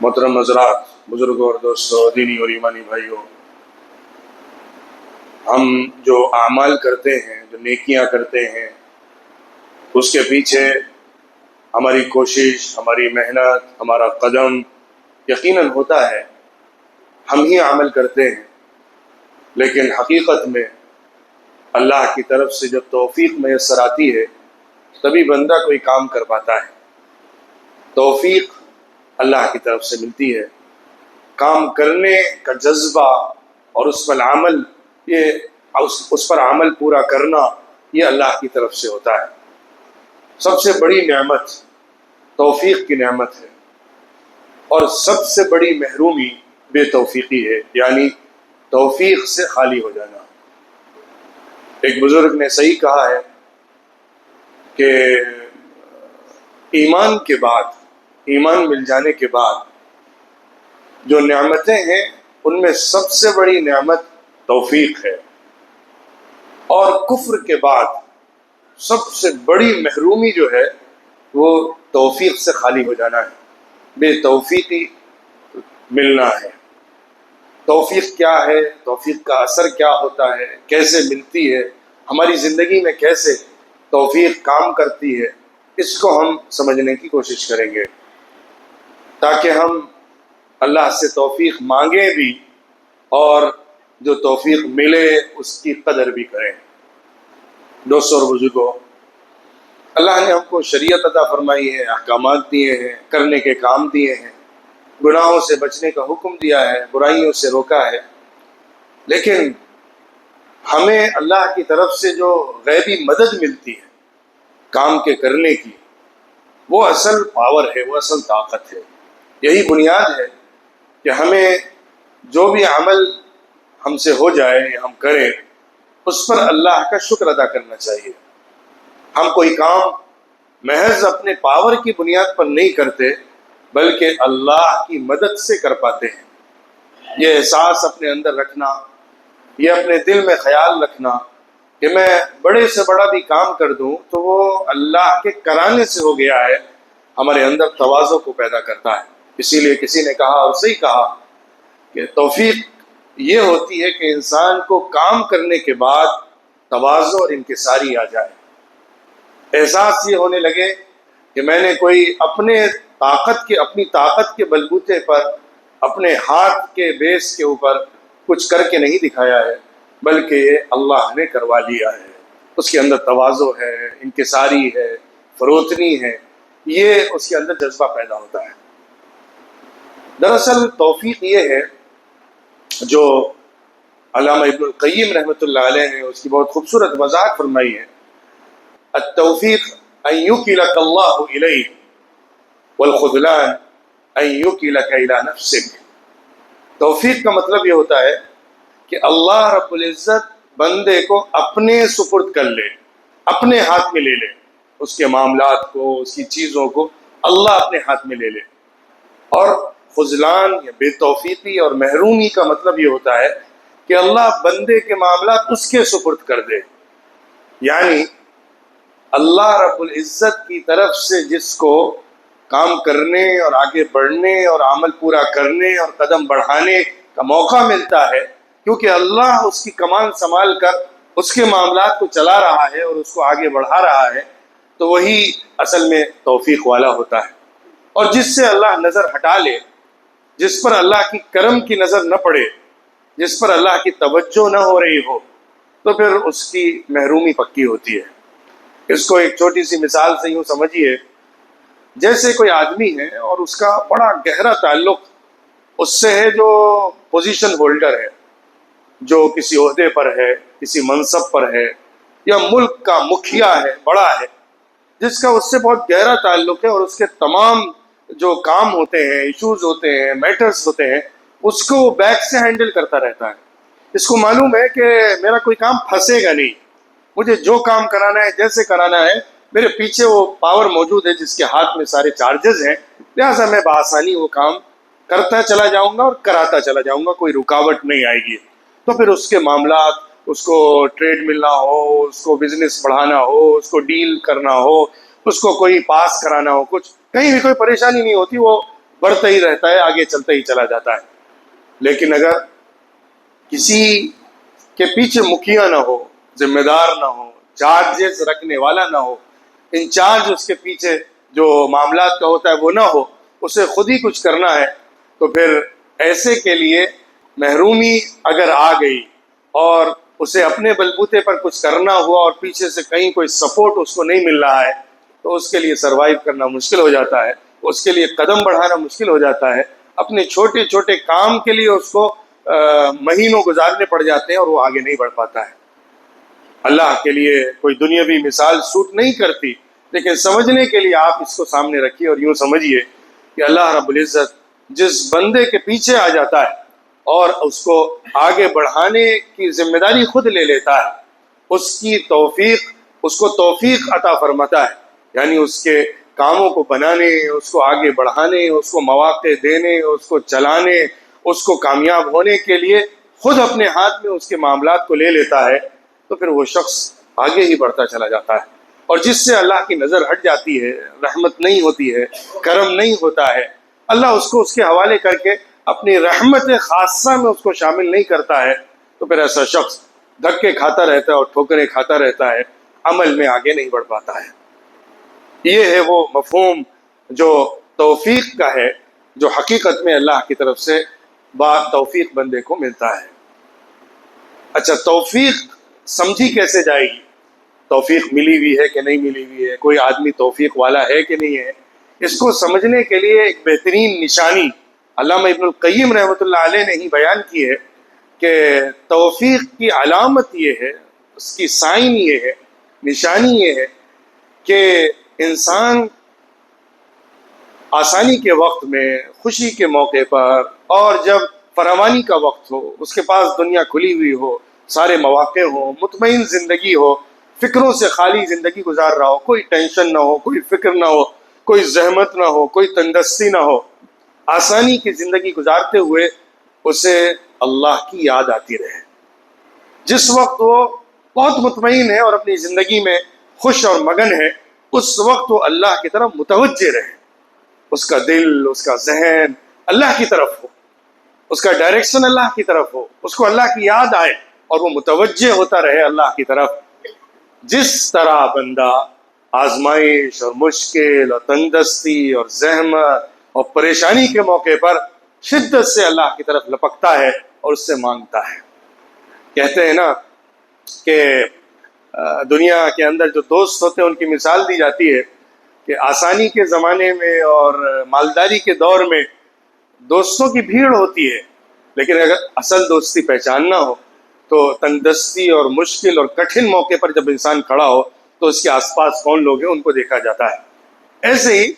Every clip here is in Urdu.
محترم حضرات، بزرگوں اور دوستوں، دینی اور ایمانی بھائیوں، ہم جو اعمال کرتے ہیں، جو نیکیاں کرتے ہیں، اس کے پیچھے ہماری کوشش، ہماری محنت، ہمارا قدم یقیناً ہوتا ہے۔ ہم ہی عمل کرتے ہیں، لیکن حقیقت میں اللہ کی طرف سے جب توفیق میسر آتی ہے تبھی بندہ کوئی کام کر پاتا ہے۔ توفیق اللہ کی طرف سے ملتی ہے، کام کرنے کا جذبہ اور اس پر عمل، اس پر عمل پورا کرنا، یہ اللہ کی طرف سے ہوتا ہے۔ سب سے بڑی نعمت توفیق کی نعمت ہے، اور سب سے بڑی محرومی بے توفیقی ہے، یعنی توفیق سے خالی ہو جانا۔ ایک بزرگ نے صحیح کہا ہے کہ ایمان کے بعد، ایمان مل جانے کے بعد جو نعمتیں ہیں ان میں سب سے بڑی نعمت توفیق ہے، اور کفر کے بعد سب سے بڑی محرومی جو ہے وہ توفیق سے خالی ہو جانا ہے، بے توفیقی ملنا ہے۔ توفیق کیا ہے؟ توفیق کا اثر کیا ہوتا ہے؟ کیسے ملتی ہے؟ ہماری زندگی میں کیسے توفیق کام کرتی ہے؟ اس کو ہم سمجھنے کی کوشش کریں گے، تاکہ ہم اللہ سے توفیق مانگیں بھی اور جو توفیق ملے اس کی قدر بھی کریں۔ دوستوں اور بزرگوں، اللہ نے ہم کو شریعت عطا فرمائی ہے، احکامات دیے ہیں، کرنے کے کام دیے ہیں، گناہوں سے بچنے کا حکم دیا ہے، برائیوں سے روکا ہے، لیکن ہمیں اللہ کی طرف سے جو غیبی مدد ملتی ہے کام کے کرنے کی، وہ اصل پاور ہے، وہ اصل طاقت ہے۔ یہی بنیاد ہے کہ ہمیں جو بھی عمل ہم سے ہو جائے یا ہم کریں، اس پر اللہ کا شکر ادا کرنا چاہیے۔ ہم کوئی کام محض اپنے پاور کی بنیاد پر نہیں کرتے، بلکہ اللہ کی مدد سے کر پاتے ہیں۔ یہ احساس اپنے اندر رکھنا، یہ اپنے دل میں خیال رکھنا کہ میں بڑے سے بڑا بھی کام کر دوں تو وہ اللہ کے کرانے سے ہو گیا ہے، ہمارے اندر تواضع کو پیدا کرتا ہے۔ اسی لیے کسی نے کہا، اور صحیح کہا، کہ توفیق یہ ہوتی ہے کہ انسان کو کام کرنے کے بعد تواضع اور انکساری آ جائے، احساس یہ ہونے لگے کہ میں نے کوئی اپنی طاقت کے بلبوتے پر، اپنے ہاتھ کے بیس کے اوپر کچھ کر کے نہیں دکھایا ہے، بلکہ یہ اللہ نے کروا لیا ہے۔ اس کے اندر تواضع ہے، انکساری ہے، فروتنی ہے، یہ اس کے اندر جذبہ پیدا ہوتا ہے۔ دراصل توفیق یہ ہے جو علامہ ابن القیم رحمۃ اللہ علیہ نے اس کی بہت خوبصورت وضاحت فرمائی ہے۔ التوفیق ان یکلک اللہ الیہ والخذلان ان یکلک الی نفسک۔ توفیق کا مطلب یہ ہوتا ہے کہ اللہ رب العزت بندے کو اپنے سپرد کر لے، اپنے ہاتھ میں لے لے، اس کے معاملات کو، اس کی چیزوں کو اللہ اپنے ہاتھ میں لے لے۔ اور خذلان یا بے توفیقی اور محرومی کا مطلب یہ ہوتا ہے کہ اللہ بندے کے معاملات اس کے سپرد کر دے، یعنی اللہ رب العزت کی طرف سے جس کو کام کرنے اور آگے بڑھنے اور عمل پورا کرنے اور قدم بڑھانے کا موقع ملتا ہے، کیونکہ اللہ اس کی کمان سنبھال کر اس کے معاملات کو چلا رہا ہے اور اس کو آگے بڑھا رہا ہے، تو وہی اصل میں توفیق والا ہوتا ہے۔ اور جس سے اللہ نظر ہٹا لے، جس پر اللہ کی کرم کی نظر نہ پڑے، جس پر اللہ کی توجہ نہ ہو رہی ہو، تو پھر اس کی محرومی پکی ہوتی ہے۔ اس کو ایک چھوٹی سی مثال سے یوں سمجھیے، جیسے کوئی آدمی ہے اور اس کا بڑا گہرا تعلق اس سے ہے جو پوزیشن ہولڈر ہے، جو کسی عہدے پر ہے، کسی منصب پر ہے، یا ملک کا مکھیا ہے، بڑا ہے، جس کا اس سے بہت گہرا تعلق ہے، اور اس کے تمام جو کام ہوتے ہیں، ایشوز ہوتے ہیں، میٹرز ہوتے ہیں، اس کو وہ بیک سے ہینڈل کرتا رہتا ہے۔ اس کو معلوم ہے کہ میرا کوئی کام پھنسے گا نہیں، مجھے جو کام کرانا ہے، جیسے کرانا ہے، میرے پیچھے وہ پاور موجود ہے جس کے ہاتھ میں سارے چارجز ہیں، لہٰذا میں بآسانی وہ کام کرتا چلا جاؤں گا اور کراتا چلا جاؤں گا، کوئی رکاوٹ نہیں آئے گی۔ تو پھر اس کے معاملات، اس کو ٹریڈ ملنا ہو، اس کو بزنس بڑھانا ہو، اس کو ڈیل کرنا ہو، اس کو کوئی پاس کرانا ہو، کچھ کہیں بھی کوئی پریشانی نہیں ہوتی، وہ بڑھتا ہی رہتا ہے، آگے چلتا ہی چلا جاتا ہے۔ لیکن اگر کسی کے پیچھے مکھیا نہ ہو، ذمہ دار نہ ہو، چارجز رکھنے والا نہ ہو، انچارج اس کے پیچھے جو معاملات کا ہوتا ہے وہ نہ ہو، اسے خود ہی کچھ کرنا ہے، تو پھر ایسے کے لیے محرومی اگر آ گئی اور اسے اپنے بلبوتے پر کچھ کرنا ہوا اور پیچھے سے کہیں کوئی سپورٹ اس کو نہیں مل رہا ہے، تو اس کے لیے سروائیو کرنا مشکل ہو جاتا ہے، اس کے لیے قدم بڑھانا مشکل ہو جاتا ہے۔ اپنے چھوٹے چھوٹے کام کے لیے اس کو مہینوں گزارنے پڑ جاتے ہیں اور وہ آگے نہیں بڑھ پاتا ہے۔ اللہ کے لیے کوئی دنیاوی مثال سوٹ نہیں کرتی، لیکن سمجھنے کے لیے آپ اس کو سامنے رکھیے اور یوں سمجھیے کہ اللہ رب العزت جس بندے کے پیچھے آ جاتا ہے اور اس کو آگے بڑھانے کی ذمہ داری خود لے لیتا ہے، اس کو توفیق عطا فرماتا ہے، یعنی اس کے کاموں کو بنانے، اس کو آگے بڑھانے، اس کو مواقع دینے، اس کو چلانے، اس کو کامیاب ہونے کے لیے خود اپنے ہاتھ میں اس کے معاملات کو لے لیتا ہے، تو پھر وہ شخص آگے ہی بڑھتا چلا جاتا ہے۔ اور جس سے اللہ کی نظر ہٹ جاتی ہے، رحمت نہیں ہوتی ہے، کرم نہیں ہوتا ہے، اللہ اس کو اس کے حوالے کر کے اپنی رحمت خاصہ میں اس کو شامل نہیں کرتا ہے، تو پھر ایسا شخص دھکے کھاتا رہتا ہے اور ٹھوکریں کھاتا رہتا ہے، عمل میں آگے نہیں بڑھ پاتا ہے۔ یہ ہے وہ مفہوم جو توفیق کا ہے، جو حقیقت میں اللہ کی طرف سے با توفیق بندے کو ملتا ہے۔ اچھا، توفیق سمجھی کیسے جائے گی؟ توفیق ملی ہوئی ہے کہ نہیں ملی ہوئی ہے، کوئی آدمی توفیق والا ہے کہ نہیں ہے، اس کو سمجھنے کے لیے ایک بہترین نشانی علامہ ابن القیم رحمۃ اللہ علیہ نے ہی بیان کی ہے کہ توفیق کی علامت یہ ہے، اس کی سائن یہ ہے، نشانی یہ ہے کہ انسان آسانی کے وقت میں، خوشی کے موقع پر، اور جب فراوانی کا وقت ہو، اس کے پاس دنیا کھلی ہوئی ہو، سارے مواقع ہوں، مطمئن زندگی ہو، فکروں سے خالی زندگی گزار رہا ہو، کوئی ٹینشن نہ ہو، کوئی فکر نہ ہو، کوئی زحمت نہ ہو، کوئی تندرستی نہ ہو، آسانی کی زندگی گزارتے ہوئے اسے اللہ کی یاد آتی رہے۔ جس وقت وہ بہت مطمئن ہے اور اپنی زندگی میں خوش اور مگن ہے، اس وقت وہ اللہ کی طرف متوجہ رہے، اس کا دل، اس کا ذہن اللہ کی طرف ہو، اس کا ڈائریکشن اللہ کی طرف ہو، اس کو اللہ کی یاد آئے اور وہ متوجہ ہوتا رہے اللہ کی طرف۔ جس طرح بندہ آزمائش اور مشکل اور تندرستی اور زحمت اور پریشانی کے موقع پر شدت سے اللہ کی طرف لپکتا ہے اور اس سے مانگتا ہے۔ کہتے ہیں نا کہ دنیا کے اندر جو دوست ہوتے ہیں ان کی مثال دی جاتی ہے کہ آسانی کے زمانے میں اور مالداری کے دور میں دوستوں کی بھیڑ ہوتی ہے، لیکن اگر اصل دوستی پہچاننا ہو تو تندرستی اور مشکل اور کٹھن موقع پر جب انسان کھڑا ہو تو اس کے آس پاس کون لوگ ہیں ان کو دیکھا جاتا ہے۔ ایسے ہی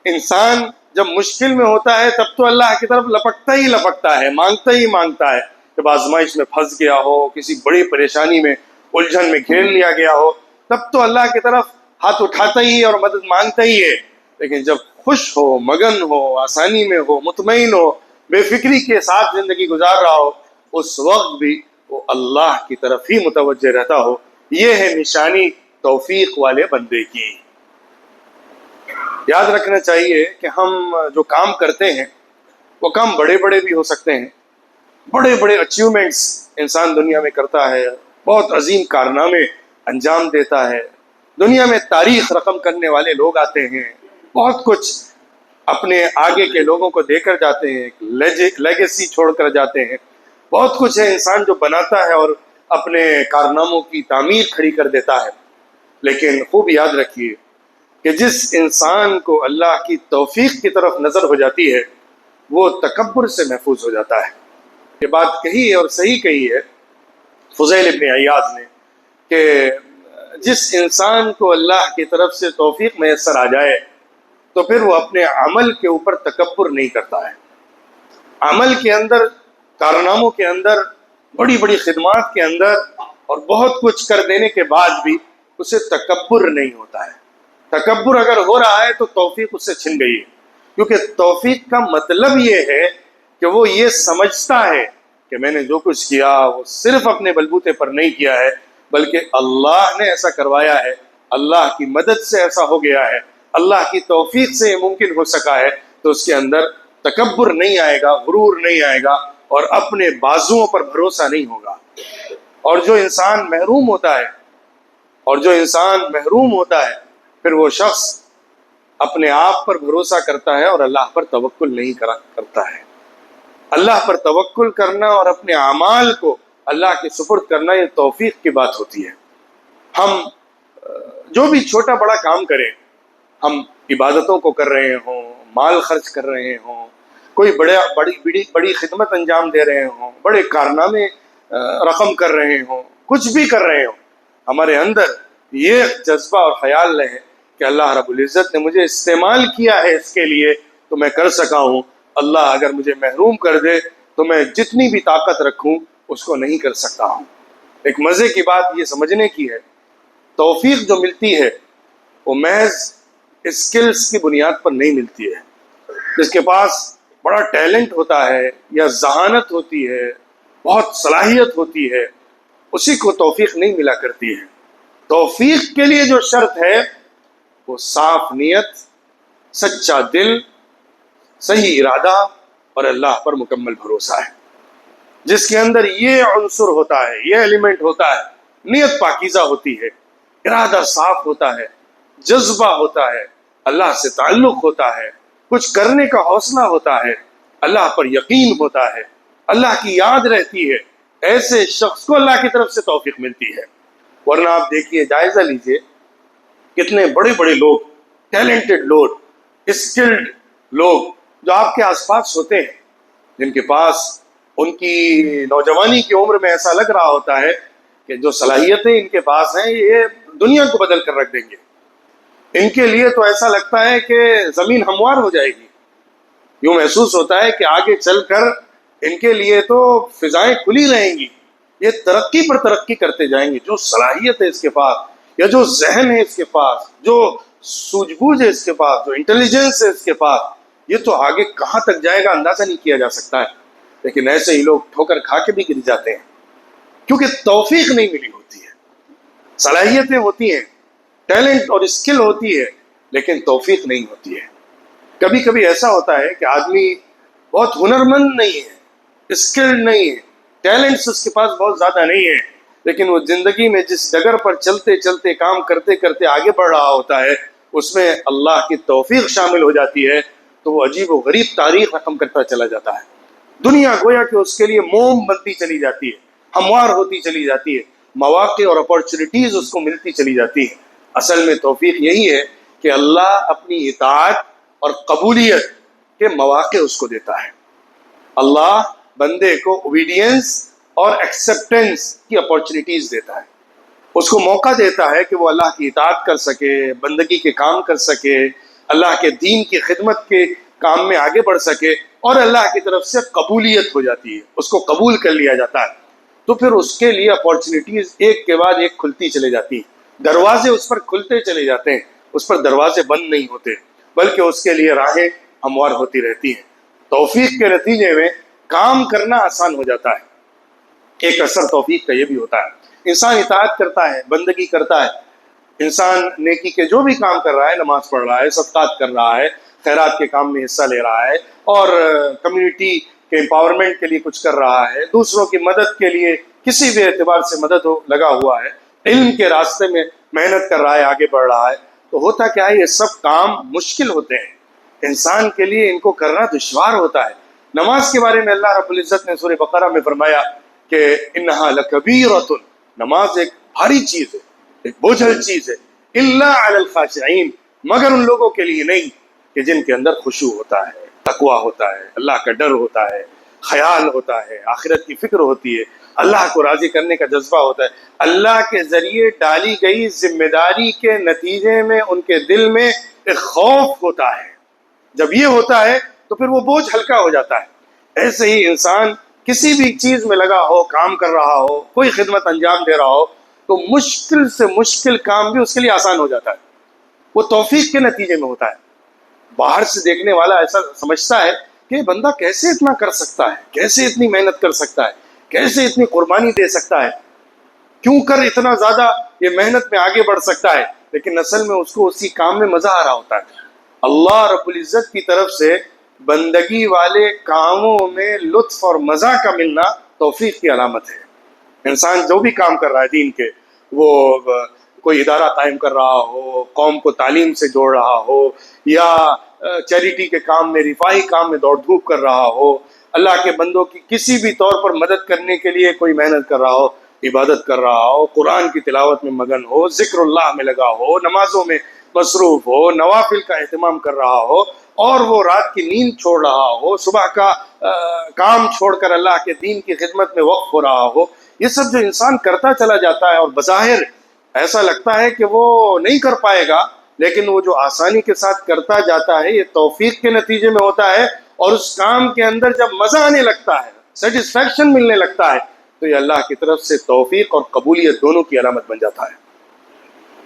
انسان جب مشکل میں ہوتا ہے تب تو اللہ کی طرف لپکتا ہے، مانگتا ہی مانگتا ہے۔ جب آزمائش میں پھنس گیا ہو، کسی بڑی پریشانی میں، الجھن میں گھیر لیا گیا ہو، تب تو اللہ کی طرف ہاتھ اٹھاتا ہی اور مدد مانگتا ہی ہے۔ لیکن جب خوش ہو، مگن ہو، آسانی میں ہو، مطمئن ہو، بے فکری کے ساتھ زندگی گزار رہا ہو، اس وقت بھی وہ اللہ کی طرف ہی متوجہ رہتا ہو۔ یہ ہے نشانی توفیق والے بندے کی۔ یاد رکھنا چاہیے کہ ہم جو کام کرتے ہیں وہ کام بڑے بڑے بھی ہو سکتے ہیں، بڑے بڑے اچیومنٹس انسان دنیا میں کرتا ہے، بہت عظیم کارنامے انجام دیتا ہے، دنیا میں تاریخ رقم کرنے والے لوگ آتے ہیں، بہت کچھ اپنے آگے کے لوگوں کو دے کر جاتے ہیں، لیگیسی چھوڑ کر جاتے ہیں، بہت کچھ ہے انسان جو بناتا ہے اور اپنے کارناموں کی تعمیر کھڑی کر دیتا ہے۔ لیکن خوب یاد رکھیے کہ جس انسان کو اللہ کی توفیق کی طرف نظر ہو جاتی ہے وہ تکبر سے محفوظ ہو جاتا ہے۔ یہ بات کہی ہے اور صحیح کہی ہے فضیل ابن عیاض نے کہ جس انسان کو اللہ کی طرف سے توفیق میسر آ جائے تو پھر وہ اپنے عمل کے اوپر تکبر نہیں کرتا ہے۔ عمل کے اندر، کارناموں کے اندر، بڑی بڑی خدمات کے اندر اور بہت کچھ کر دینے کے بعد بھی اسے تکبر نہیں ہوتا ہے۔ تکبر اگر ہو رہا ہے تو توفیق اس سے چھن گئی ہے، کیونکہ توفیق کا مطلب یہ ہے کہ وہ یہ سمجھتا ہے کہ میں نے جو کچھ کیا وہ صرف اپنے بلبوتے پر نہیں کیا ہے، بلکہ اللہ نے ایسا کروایا ہے، اللہ کی مدد سے ایسا ہو گیا ہے، اللہ کی توفیق سے یہ ممکن ہو سکا ہے، تو اس کے اندر تکبر نہیں آئے گا، غرور نہیں آئے گا، اور اپنے بازوؤں پر بھروسہ نہیں ہوگا۔ اور جو انسان محروم ہوتا ہے پھر وہ شخص اپنے آپ پر بھروسہ کرتا ہے اور اللہ پر توکل نہیں کرتا ہے۔ اللہ پر توکل کرنا اور اپنے اعمال کو اللہ کے سپرد کرنا، یہ توفیق کی بات ہوتی ہے۔ ہم جو بھی چھوٹا بڑا کام کریں، ہم عبادتوں کو کر رہے ہوں، مال خرچ کر رہے ہوں، کوئی بڑی خدمت انجام دے رہے ہوں، بڑے کارنامے رقم کر رہے ہوں، کچھ بھی کر رہے ہوں، ہمارے اندر یہ جذبہ اور خیال رہے کہ اللہ رب العزت نے مجھے استعمال کیا ہے اس کے لیے تو میں کر سکا ہوں، اللہ اگر مجھے محروم کر دے تو میں جتنی بھی طاقت رکھوں اس کو نہیں کر سکتا ہوں۔ ایک مزے کی بات یہ سمجھنے کی ہے، توفیق جو ملتی ہے وہ محض اسکلز کی بنیاد پر نہیں ملتی ہے۔ جس کے پاس بڑا ٹیلنٹ ہوتا ہے یا ذہانت ہوتی ہے، بہت صلاحیت ہوتی ہے، اسی کو توفیق نہیں ملا کرتی ہے۔ توفیق کے لیے جو شرط ہے وہ صاف نیت، سچا دل، صحیح ارادہ اور اللہ پر مکمل بھروسہ ہے۔ جس کے اندر یہ عنصر ہوتا ہے، یہ ایلیمنٹ ہوتا ہے، نیت پاکیزہ ہوتی ہے، ارادہ صاف ہوتا ہے، جذبہ ہوتا ہے، اللہ سے تعلق ہوتا ہے، کچھ کرنے کا حوصلہ ہوتا ہے، اللہ پر یقین ہوتا ہے، اللہ کی یاد رہتی ہے، ایسے شخص کو اللہ کی طرف سے توفیق ملتی ہے۔ ورنہ آپ دیکھیے، جائزہ لیجئے، کتنے بڑے بڑے لوگ، ٹیلنٹڈ لوگ، اسکلڈ لوگ جو آپ کے آس پاس ہوتے ہیں، جن کے پاس ان کی نوجوانی کی عمر میں ایسا لگ رہا ہوتا ہے کہ جو صلاحیتیں ان کے پاس ہیں یہ دنیا کو بدل کر رکھ دیں گے، ان کے لیے تو ایسا لگتا ہے کہ زمین ہموار ہو جائے گی، یوں محسوس ہوتا ہے کہ آگے چل کر ان کے لیے تو فضائیں کھلی رہیں گی، یہ ترقی پر ترقی کرتے جائیں گے۔ جو صلاحیت ہے اس کے پاس، یا جو ذہن ہے اس کے پاس، جو سوجھ بوجھ ہے اس کے پاس، جو انٹیلیجنس ہے اس کے پاس، یہ تو آگے کہاں تک جائے گا اندازہ نہیں کیا جا سکتا ہے۔ لیکن ایسے ہی لوگ ٹھوکر کھا کے بھی گر جاتے ہیں، کیونکہ توفیق نہیں ملی ہوتی ہے۔ صلاحیتیں ہوتی ہیں، ٹیلنٹ اور اسکل ہوتی ہے، لیکن توفیق نہیں ہوتی ہے۔ کبھی کبھی ایسا ہوتا ہے کہ آدمی بہت ہنرمند نہیں ہے، اسکلڈ نہیں ہے، ٹیلنٹس اس کے پاس بہت زیادہ نہیں ہے، لیکن وہ زندگی میں جس ڈگر پر چلتے چلتے کام کرتے کرتے آگے بڑھ رہا ہوتا ہے، اس میں اللہ کی توفیق شامل ہو جاتی ہے تو وہ عجیب و غریب تاریخ رقم کرتا چلا جاتا ہے۔ دنیا گویا کہ اس کے لیے موم بنتی چلی جاتی ہے، ہموار ہوتی چلی جاتی ہے، مواقع اور اپارچونیٹیز اس کو ملتی چلی جاتی ہیں۔ اصل میں توفیق یہی ہے کہ اللہ اپنی اطاعت اور قبولیت کے مواقع اس کو دیتا ہے۔ اللہ بندے کو اوبیڈینس اور ایکسیپٹنس کی اپارچونیٹیز دیتا ہے، اس کو موقع دیتا ہے کہ وہ اللہ کی اطاعت کر سکے، بندگی کے کام کر سکے، اللہ کے دین کی خدمت کے کام میں آگے بڑھ سکے، اور اللہ کی طرف سے قبولیت ہو جاتی ہے، اس کو قبول کر لیا جاتا ہے، تو پھر اس کے لیے اپارچونیٹیز ایک کے بعد ایک کھلتی چلی جاتی ہیں، دروازے اس پر کھلتے چلے جاتے ہیں، اس پر دروازے بند نہیں ہوتے، بلکہ اس کے لیے راہیں ہموار ہوتی رہتی ہیں۔ توفیق کے نتیجے میں کام کرنا آسان ہو جاتا ہے۔ ایک اثر توفیق کا یہ بھی ہوتا ہے، انسان اطاعت کرتا ہے، بندگی کرتا ہے، انسان نیکی کے جو بھی کام کر رہا ہے، نماز پڑھ رہا ہے، صدقات کر رہا ہے، خیرات کے کام میں حصہ لے رہا ہے، اور کمیونٹی کے امپاورمنٹ کے لیے کچھ کر رہا ہے، دوسروں کی مدد کے لیے کسی بھی اعتبار سے لگا ہوا ہے، علم کے راستے میں محنت کر رہا ہے، آگے بڑھ رہا ہے، تو ہوتا کیا ہے، یہ سب کام مشکل ہوتے ہیں، انسان کے لیے ان کو کرنا دشوار ہوتا ہے۔ نماز کے بارے میں اللہ رب العزت نے سورہ بقرہ میں فرمایا کہ انہا لکبیرۃ، نماز ایک بھاری چیز ہے، ایک بوجھل چیز ہے، الا علی الخاشعین، مگر ان لوگوں کے لیے نہیں کہ جن کے اندر خشوع ہوتا ہے، تقویٰ ہوتا ہے، اللہ کا ڈر ہوتا ہے، خیال ہوتا ہے، آخرت کی فکر ہوتی ہے، اللہ کو راضی کرنے کا جذبہ ہوتا ہے، اللہ کے ذریعے ڈالی گئی ذمہ داری کے نتیجے میں ان کے دل میں ایک خوف ہوتا ہے۔ جب یہ ہوتا ہے تو پھر وہ بوجھ ہلکا ہو جاتا ہے۔ ایسے ہی انسان کسی بھی چیز میں لگا ہو، کام کر رہا ہو، کوئی خدمت انجام دے رہا ہو، تو مشکل سے مشکل کام بھی اس کے لیے آسان ہو جاتا ہے، وہ توفیق کے نتیجے میں ہوتا ہے۔ باہر سے دیکھنے والا ایسا سمجھتا ہے کہ یہ بندہ کیسے اتنا کر سکتا ہے، کیسے اتنی محنت کر سکتا ہے، کیسے اتنی قربانی دے سکتا ہے، کیوں کر اتنا زیادہ یہ محنت میں آگے بڑھ سکتا ہے، لیکن اصل میں اس کو اسی کام میں مزہ آ رہا ہوتا ہے۔ اللہ رب العزت کی طرف سے بندگی والے کاموں میں لطف اور مزہ کا ملنا توفیق کی علامت ہے۔ انسان جو بھی کام کر رہا ہے دین کے، وہ کوئی ادارہ قائم کر رہا ہو، قوم کو تعلیم سے جوڑ رہا ہو، یا چیریٹی کے کام میں، رفاہی کام میں دوڑ دھوپ کر رہا ہو، اللہ کے بندوں کی کسی بھی طور پر مدد کرنے کے لیے کوئی محنت کر رہا ہو، عبادت کر رہا ہو، قرآن کی تلاوت میں مگن ہو، ذکر اللہ میں لگا ہو، نمازوں میں مصروف ہو، نوافل کا اہتمام کر رہا ہو، اور وہ رات کی نیند چھوڑ رہا ہو، صبح کا کام چھوڑ کر اللہ کے دین کی خدمت میں وقف ہو رہا ہو، یہ سب جو انسان کرتا چلا جاتا ہے اور بظاہر ایسا لگتا ہے کہ وہ نہیں کر پائے گا، لیکن وہ جو آسانی کے ساتھ کرتا جاتا ہے یہ توفیق کے نتیجے میں ہوتا ہے، اور اس کام کے اندر جب مزہ آنے لگتا ہے، سیٹسفیکشن ملنے لگتا ہے، تو یہ اللہ کی طرف سے توفیق اور قبولیت دونوں کی علامت بن جاتا ہے۔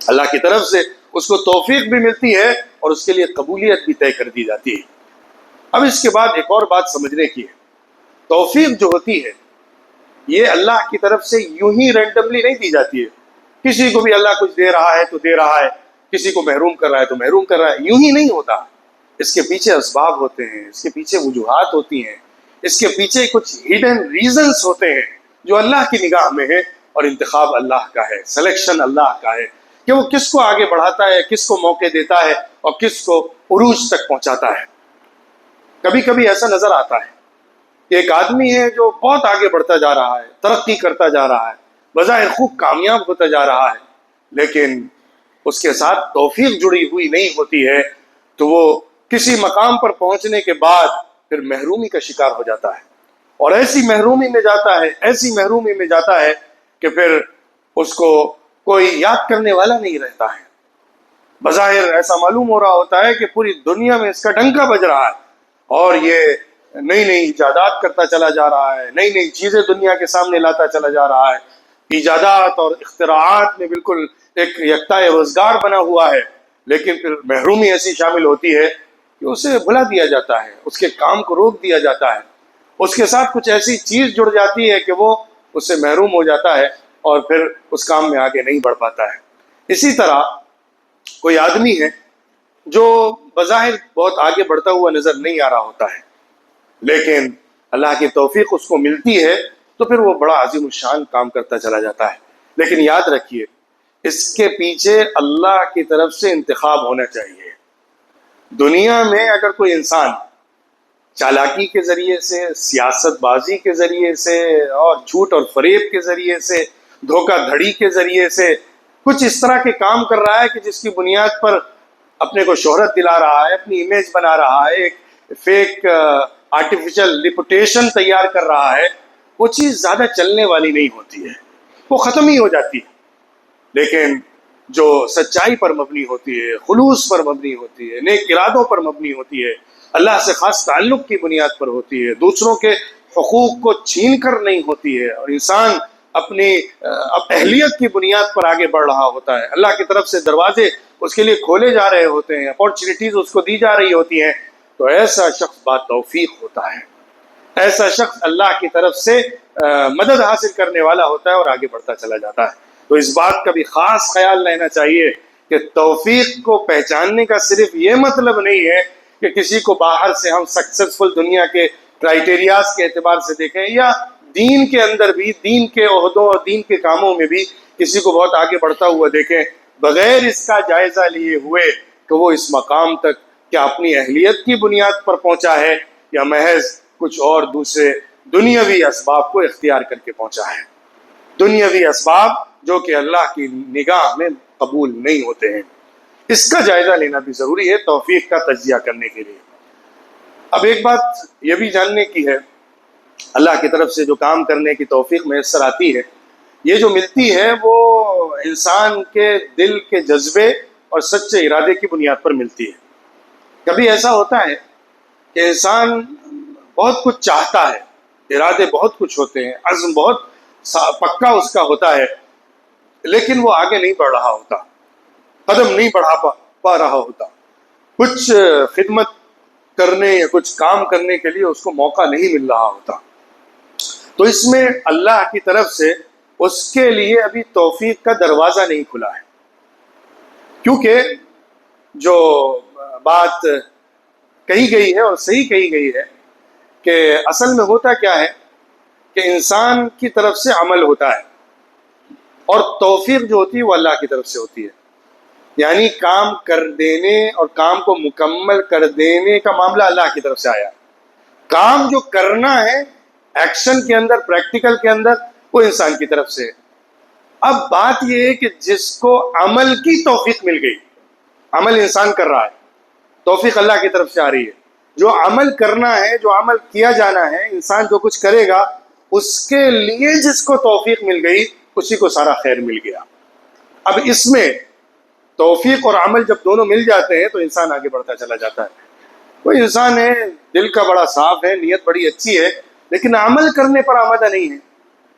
اللہ کی طرف سے اس کو توفیق بھی ملتی ہے اور اس کے لیے قبولیت بھی طے کر دی جاتی ہے۔ اب اس کے بعد ایک اور بات سمجھنے کی ہے، توفیق جو ہوتی ہے یہ اللہ کی طرف سے یوں ہی رینڈملی نہیں دی جاتی ہے۔ کسی کو بھی اللہ کچھ دے رہا ہے تو دے رہا ہے، کسی کو محروم کر رہا ہے تو محروم کر رہا ہے، یوں ہی نہیں ہوتا۔ اس کے پیچھے اسباب ہوتے ہیں، اس کے پیچھے وجوہات ہوتی ہیں، اس کے پیچھے کچھ ہڈن ریزنز ہوتے ہیں جو اللہ کی نگاہ میں ہے، اور انتخاب اللہ کا ہے، سلیکشن اللہ کا ہے کہ وہ کس کو آگے بڑھاتا ہے، کس کو موقع دیتا ہے اور کس کو عروج تک پہنچاتا ہے۔ کبھی کبھی ایسا نظر آتا ہے کہ ایک آدمی ہے جو بہت آگے بڑھتا جا رہا ہے، ترقی کرتا جا رہا ہے، بظاہر خوب کامیاب ہوتا جا رہا ہے، لیکن اس کے ساتھ توفیق جڑی ہوئی نہیں ہوتی ہے، تو وہ کسی مقام پر پہنچنے کے بعد پھر محرومی کا شکار ہو جاتا ہے، اور ایسی محرومی میں جاتا ہے کہ پھر اس کو کوئی یاد کرنے والا نہیں رہتا ہے۔ بظاہر ایسا معلوم ہو رہا ہوتا ہے کہ پوری دنیا میں اس کا ڈنکا بج رہا ہے، اور یہ نئی نئی ایجادات کرتا چلا جا رہا ہے، نئی نئی چیزیں دنیا کے سامنے لاتا چلا جا رہا ہے، ایجادات اور اختراعات میں بالکل ایک یکتا روزگار بنا ہوا ہے، لیکن پھر محرومی ایسی شامل ہوتی ہے کہ اسے بھلا دیا جاتا ہے، اس کے کام کو روک دیا جاتا ہے، اس کے ساتھ کچھ ایسی چیز جڑ جاتی ہے کہ وہ اس سے محروم ہو جاتا ہے اور پھر اس کام میں آگے نہیں بڑھ پاتا ہے۔ اسی طرح کوئی آدمی ہے جو بظاہر بہت آگے بڑھتا ہوا نظر نہیں آ رہا ہوتا ہے، لیکن اللہ کی توفیق اس کو ملتی ہے تو پھر وہ بڑا عظیم الشان کام کرتا چلا جاتا ہے، لیکن یاد رکھیے اس کے پیچھے اللہ کی طرف سے انتخاب ہونا چاہیے۔ دنیا میں اگر کوئی انسان چالاکی کے ذریعے سے، سیاست بازی کے ذریعے سے، اور جھوٹ اور فریب کے ذریعے سے، دھوکہ دھڑی کے ذریعے سے کچھ اس طرح کے کام کر رہا ہے کہ جس کی بنیاد پر اپنے کو شہرت دلا رہا ہے، اپنی امیج بنا رہا ہے، ایک فیک آرٹیفیشل ریپوٹیشن تیار کر رہا ہے، وہ چیز زیادہ چلنے والی نہیں ہوتی ہے، وہ ختم ہی ہو جاتی ہے۔ لیکن جو سچائی پر مبنی ہوتی ہے، خلوص پر مبنی ہوتی ہے، نیک ارادوں پر مبنی ہوتی ہے، اللہ سے خاص تعلق کی بنیاد پر ہوتی ہے، دوسروں کے حقوق کو چھین کر نہیں ہوتی ہے، اور انسان اپنی اہلیت کی بنیاد پر آگے بڑھ رہا ہوتا ہے، اللہ کی طرف سے دروازے اس کے لیے کھولے جا رہے ہوتے ہیں، اپارچونیٹیز اس کو دی جا رہی ہوتی ہیں، تو ایسا شخص با توفیق ہوتا ہے، ایسا شخص اللہ کی طرف سے مدد حاصل کرنے والا ہوتا ہے اور آگے بڑھتا چلا جاتا ہے۔ تو اس بات کا بھی خاص خیال رہنا چاہیے کہ توفیق کو پہچاننے کا صرف یہ مطلب نہیں ہے کہ کسی کو باہر سے ہم سکسیسفل دنیا کے کرائیٹیریاز کے اعتبار سے دیکھیں، یا دین کے اندر بھی، دین کے عہدوں اور دین کے کاموں میں بھی کسی کو بہت آگے بڑھتا ہوا دیکھیں، بغیر اس کا جائزہ لیے ہوئے کہ وہ اس مقام تک کیا اپنی اہلیت کی بنیاد پر پہنچا ہے یا محض کچھ اور دوسرے دنیاوی اسباب کو اختیار کر کے پہنچا ہے، دنیاوی اسباب جو کہ اللہ کی نگاہ میں قبول نہیں ہوتے ہیں۔ اس کا جائزہ لینا بھی ضروری ہے توفیق کا تجزیہ کرنے کے لیے۔ اب ایک بات یہ بھی جاننے کی ہے، اللہ کی طرف سے جو کام کرنے کی توفیق میسر آتی ہے، یہ جو ملتی ہے وہ انسان کے دل کے جذبے اور سچے ارادے کی بنیاد پر ملتی ہے۔ کبھی ایسا ہوتا ہے کہ انسان بہت کچھ چاہتا ہے، ارادے بہت کچھ ہوتے ہیں، عزم بہت پکا اس کا ہوتا ہے، لیکن وہ آگے نہیں بڑھ رہا ہوتا، قدم نہیں بڑھا پا رہا ہوتا، کچھ خدمت کرنے یا کچھ کام کرنے کے لیے اس کو موقع نہیں مل رہا ہوتا، تو اس میں اللہ کی طرف سے اس کے لیے ابھی توفیق کا دروازہ نہیں کھلا ہے، کیونکہ جو بات کہی گئی ہے اور صحیح کہی گئی ہے کہ اصل میں ہوتا کیا ہے کہ انسان کی طرف سے عمل ہوتا ہے اور توفیق جو ہوتی ہے وہ اللہ کی طرف سے ہوتی ہے. یعنی کام کر دینے اور کام کو مکمل کر دینے کا معاملہ اللہ کی طرف سے آیا. کام جو کرنا ہے ایکشن کے اندر، پریکٹیکل کے اندر، وہ انسان کی طرف سے ہے. اب بات یہ ہے کہ جس کو عمل کی توفیق مل گئی، عمل انسان کر رہا ہے، توفیق اللہ کی طرف سے آ رہی ہے. جو عمل کرنا ہے، جو عمل کیا جانا ہے، انسان جو کچھ کرے گا اس کے لیے جس کو توفیق مل گئی اسی کو سارا خیر مل گیا. اب اس میں توفیق اور عمل جب دونوں مل جاتے ہیں تو انسان آگے بڑھتا چلا جاتا ہے. کوئی انسان ہے دل کا بڑا صاف ہے، نیت بڑی اچھی ہے، لیکن عمل کرنے پر آمادہ نہیں ہے،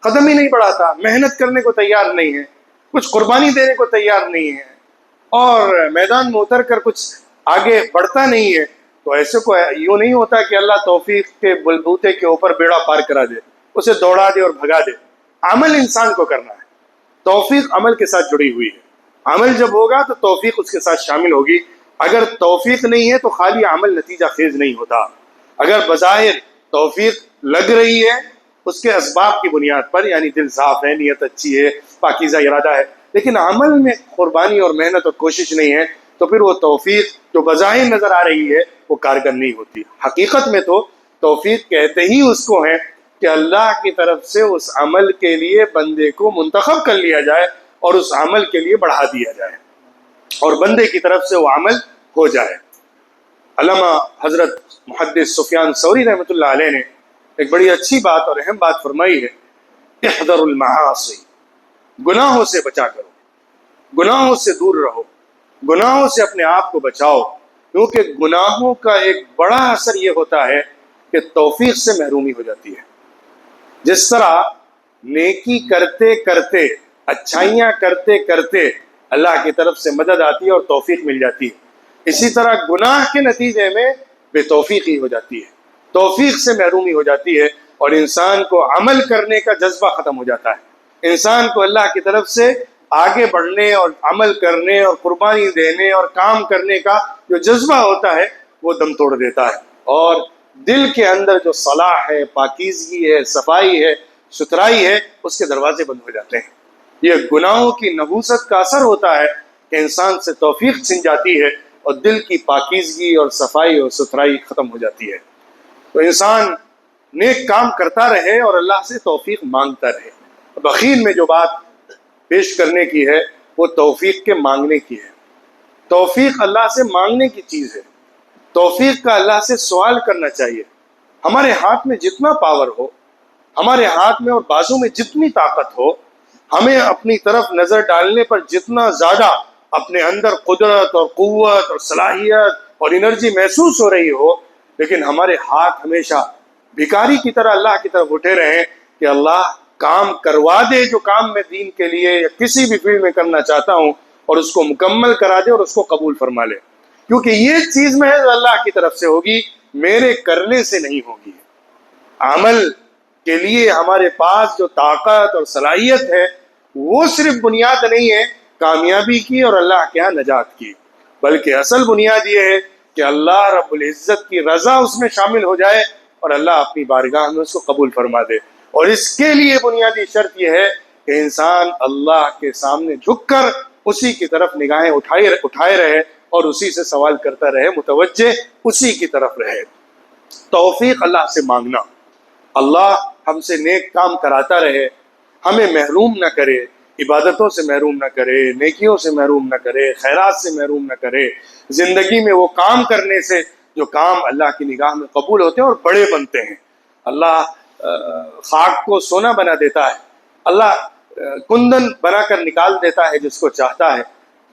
قدم ہی نہیں بڑھاتا، محنت کرنے کو تیار نہیں ہے، کچھ قربانی دینے کو تیار نہیں ہے اور میدان میں اتر کر کچھ آگے بڑھتا نہیں ہے، تو ایسے کو یوں نہیں ہوتا کہ اللہ توفیق کے بلبوتے کے اوپر بیڑا پار کرا دے، اسے دوڑا دے اور بھگا دے. عمل انسان کو کرنا ہے، توفیق عمل کے ساتھ جڑی ہوئی ہے. عمل جب ہوگا تو توفیق اس کے ساتھ شامل ہوگی. اگر توفیق نہیں ہے تو خالی عمل نتیجہ خیز نہیں ہوتا. اگر بظاہر توفیق لگ رہی ہے اس کے اسباب کی بنیاد پر، یعنی دل صاف ہے، نیت اچھی ہے، پاکیزہ ارادہ ہے، لیکن عمل میں قربانی اور محنت اور کوشش نہیں ہے، تو پھر وہ توفیق جو بظاہر نظر آ رہی ہے وہ کارگر نہیں ہوتی. حقیقت میں تو توفیق کہتے ہی اس کو ہے کہ اللہ کی طرف سے اس عمل کے لیے بندے کو منتخب کر لیا جائے اور اس عمل کے لیے بڑھا دیا جائے اور بندے کی طرف سے وہ عمل ہو جائے. علامہ حضرت محدث سفیان ثوری رحمۃ اللہ علیہ نے ایک بڑی اچھی بات اور اہم بات فرمائی ہے، احذر المعاصی، گناہوں سے بچا کرو، گناہوں سے دور رہو، گناہوں سے اپنے آپ کو بچاؤ، کیونکہ گناہوں کا ایک بڑا اثر یہ ہوتا ہے کہ توفیق سے محرومی ہو جاتی ہے. جس طرح نیکی کرتے کرتے، اچھائیاں کرتے کرتے اللہ کی طرف سے مدد آتی ہے اور توفیق مل جاتی ہے، اسی طرح گناہ کے نتیجے میں بے توفیقی ہو جاتی ہے، توفیق سے محرومی ہو جاتی ہے اور انسان کو عمل کرنے کا جذبہ ختم ہو جاتا ہے. انسان کو اللہ کی طرف سے آگے بڑھنے اور عمل کرنے اور قربانی دینے اور کام کرنے کا جو جذبہ ہوتا ہے وہ دم توڑ دیتا ہے، اور دل کے اندر جو صلاح ہے، پاکیزگی ہے، صفائی ہے، ستھرائی ہے، اس کے دروازے بند ہو جاتے ہیں. یہ گناہوں کی نحوست کا اثر ہوتا ہے کہ انسان سے توفیق چھن جاتی ہے اور دل کی پاکیزگی اور صفائی اور ستھرائی ختم ہو جاتی ہے. تو انسان نیک کام کرتا رہے اور اللہ سے توفیق مانگتا رہے. بخیل میں جو بات پیش کرنے کی ہے وہ توفیق کے مانگنے کی ہے. توفیق اللہ سے مانگنے کی چیز ہے، توفیق کا اللہ سے سوال کرنا چاہیے. ہمارے ہاتھ میں جتنا پاور ہو، ہمارے ہاتھ میں اور بازو میں جتنی طاقت ہو، ہمیں اپنی طرف نظر ڈالنے پر جتنا زیادہ اپنے اندر قدرت اور قوت اور صلاحیت اور انرجی محسوس ہو رہی ہو، لیکن ہمارے ہاتھ ہمیشہ بھکاری کی طرح اللہ کی طرف اٹھے رہیں کہ اللہ کام کروا دے جو کام میں دین کے لیے یا کسی بھی فیلڈ میں کرنا چاہتا ہوں، اور اس کو مکمل کرا دے اور اس کو قبول فرما لے، کیونکہ یہ چیز محض اللہ کی طرف سے ہوگی، میرے کرنے سے نہیں ہوگی. عمل کے لیے ہمارے پاس جو طاقت اور صلاحیت ہے وہ صرف بنیاد نہیں ہے کامیابی کی اور اللہ کے ہاں نجات کی، بلکہ اصل بنیاد یہ ہے کہ اللہ رب العزت کی رضا اس میں شامل ہو جائے اور اللہ اپنی بارگاہ میں اس کو قبول فرما دے. اور اس کے لیے بنیادی شرط یہ ہے کہ انسان اللہ کے سامنے جھک کر اسی کی طرف نگاہیں اٹھائے رہے اور اسی سے سوال کرتا رہے، متوجہ اسی کی طرف رہے. توفیق اللہ سے مانگنا، اللہ ہم سے نیک کام کراتا رہے، ہمیں محروم نہ کرے، عبادتوں سے محروم نہ کرے، نیکیوں سے محروم نہ کرے، خیرات سے محروم نہ کرے، زندگی میں وہ کام کرنے سے جو کام اللہ کی نگاہ میں قبول ہوتے ہیں اور بڑے بنتے ہیں. اللہ خاک کو سونا بنا دیتا ہے، اللہ کندن بنا کر نکال دیتا ہے جس کو چاہتا ہے.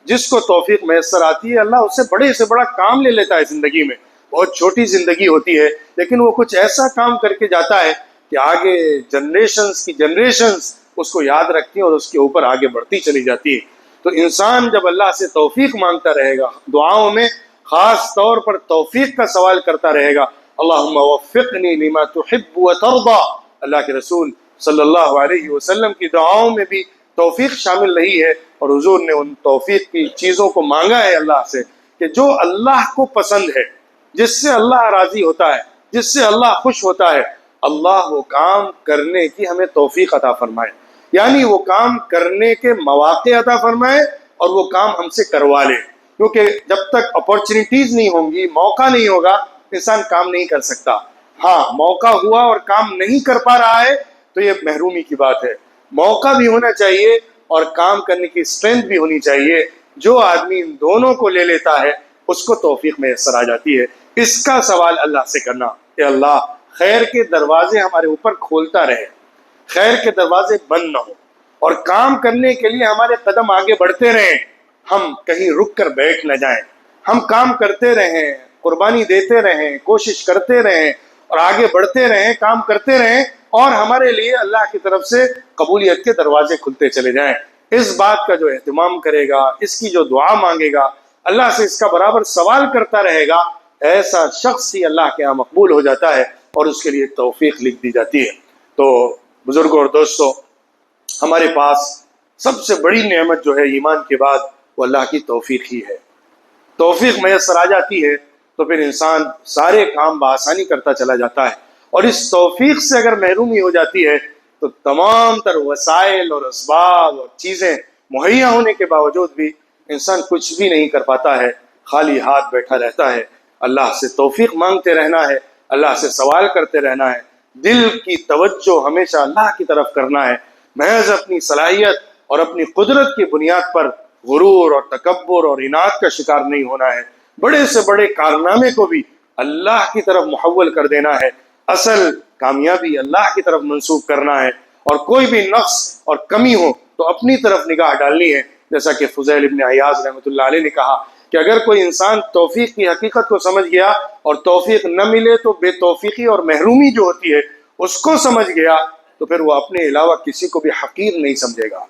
جس کو توفیق میسر آتی ہے اللہ اس سے بڑے سے بڑا کام لے لیتا ہے زندگی میں. بہت چھوٹی زندگی ہوتی ہے لیکن وہ کچھ ایسا کام کر کے جاتا ہے کہ آگے جنریشنز اس کو یاد رکھتی ہیں اور اس کے اوپر آگے بڑھتی چلی جاتی ہے. تو انسان جب اللہ سے توفیق مانگتا رہے گا، دعاؤں میں خاص طور پر توفیق کا سوال کرتا رہے گا، اللہم وفقنی لما تحب وترضى، اللہ کے رسول صلی اللہ علیہ وسلم کی دعاؤں میں بھی توفیق شامل رہی ہے، اور حضور نے ان توفیق کی چیزوں کو مانگا ہے اللہ سے کہ جو اللہ کو پسند ہے، جس سے اللہ راضی ہوتا ہے، جس سے اللہ خوش ہوتا ہے، اللہ وہ کام کرنے کی ہمیں توفیق عطا فرمائے، یعنی وہ کام کرنے کے مواقع عطا فرمائے اور وہ کام ہم سے کروا لے، کیونکہ جب تک اپارچونیٹیز نہیں ہوں گی، موقع نہیں ہوگا، انسان کام نہیں کر سکتا۔ ہاں، موقع ہوا اور کام نہیں کر پا رہا ہے تو یہ محرومی کی بات ہے۔ موقع بھی ہونا چاہیے اور کام کرنے کی اسٹرینتھ بھی ہونی چاہیے۔ جو آدمی ان دونوں کو لے لیتا ہے اس کو توفیق میسر آ جاتی ہے۔ اس کا سوال اللہ سے کرنا کہ اللہ خیر کے دروازے ہمارے اوپر کھولتا رہے، خیر کے دروازے بند نہ ہو، اور کام کرنے کے لیے ہمارے قدم آگے بڑھتے رہیں، ہم کہیں رک کر بیٹھ نہ جائیں، ہم کام کرتے رہیں، قربانی دیتے رہیں، کوشش کرتے رہیں اور آگے بڑھتے رہیں، کام کرتے رہیں، اور ہمارے لیے اللہ کی طرف سے قبولیت کے دروازے کھلتے چلے جائیں۔ اس بات کا جو اہتمام کرے گا، اس کی جو دعا مانگے گا، اللہ سے اس کا برابر سوال کرتا رہے گا، ایسا شخص ہی اللہ کے ہاں مقبول ہو جاتا ہے اور اس کے لیے توفیق لکھ دی جاتی ہے۔ تو بزرگوں اور دوستوں، ہمارے پاس سب سے بڑی نعمت جو ہے ایمان کے بعد، وہ اللہ کی توفیق ہی ہے۔ توفیق میسر آ جاتی ہے تو پھر انسان سارے کام بآسانی کرتا چلا جاتا ہے، اور اس توفیق سے اگر محرومی ہو جاتی ہے تو تمام تر وسائل اور اسباب اور چیزیں مہیا ہونے کے باوجود بھی انسان کچھ بھی نہیں کر پاتا ہے، خالی ہاتھ بیٹھا رہتا ہے۔ اللہ سے توفیق مانگتے رہنا ہے، اللہ سے سوال کرتے رہنا ہے، دل کی توجہ ہمیشہ اللہ کی طرف کرنا ہے، محض اپنی صلاحیت اور اپنی قدرت کی بنیاد پر غرور اور تکبر اور اناد کا شکار نہیں ہونا ہے، بڑے سے بڑے کارنامے کو بھی اللہ کی طرف محول کر دینا ہے، اصل کامیابی اللہ کی طرف منسوب کرنا ہے، اور کوئی بھی نقص اور کمی ہو تو اپنی طرف نگاہ ڈالنی ہے، جیسا کہ فضیل ابن عیاض رحمۃ اللہ علیہ نے کہا کہ اگر کوئی انسان توفیق کی حقیقت کو سمجھ گیا اور توفیق نہ ملے تو بے توفیقی اور محرومی جو ہوتی ہے اس کو سمجھ گیا تو پھر وہ اپنے علاوہ کسی کو بھی حقیر نہیں سمجھے گا،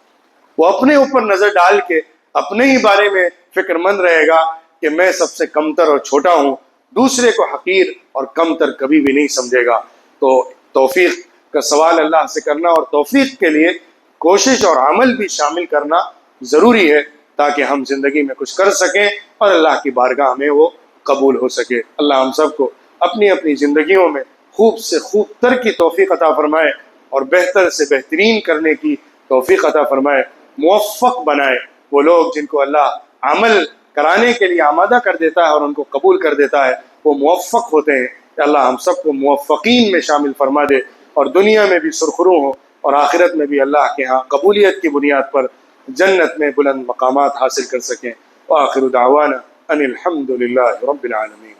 وہ اپنے اوپر نظر ڈال کے اپنے ہی بارے میں فکر مند رہے گا کہ میں سب سے کمتر اور چھوٹا ہوں، دوسرے کو حقیر اور کمتر کبھی بھی نہیں سمجھے گا۔ تو توفیق کا سوال اللہ سے کرنا اور توفیق کے لیے کوشش اور عمل بھی شامل کرنا ضروری ہے، تاکہ ہم زندگی میں کچھ کر سکیں اور اللہ کی بارگاہ میں وہ قبول ہو سکے۔ اللہ ہم سب کو اپنی اپنی زندگیوں میں خوب سے خوب تر کی توفیق عطا فرمائے اور بہتر سے بہترین کرنے کی توفیق عطا فرمائے، موفق بنائے۔ وہ لوگ جن کو اللہ عمل کرانے کے لیے آمادہ کر دیتا ہے اور ان کو قبول کر دیتا ہے، وہ موفق ہوتے ہیں۔ کہ اللہ ہم سب کو موفقین میں شامل فرما دے، اور دنیا میں بھی سرخرو ہو اور آخرت میں بھی اللہ کے ہاں قبولیت کی بنیاد پر جنت میں بلند مقامات حاصل کر سکیں۔ وآخر دعوانا ان الحمد للہ رب العالمین۔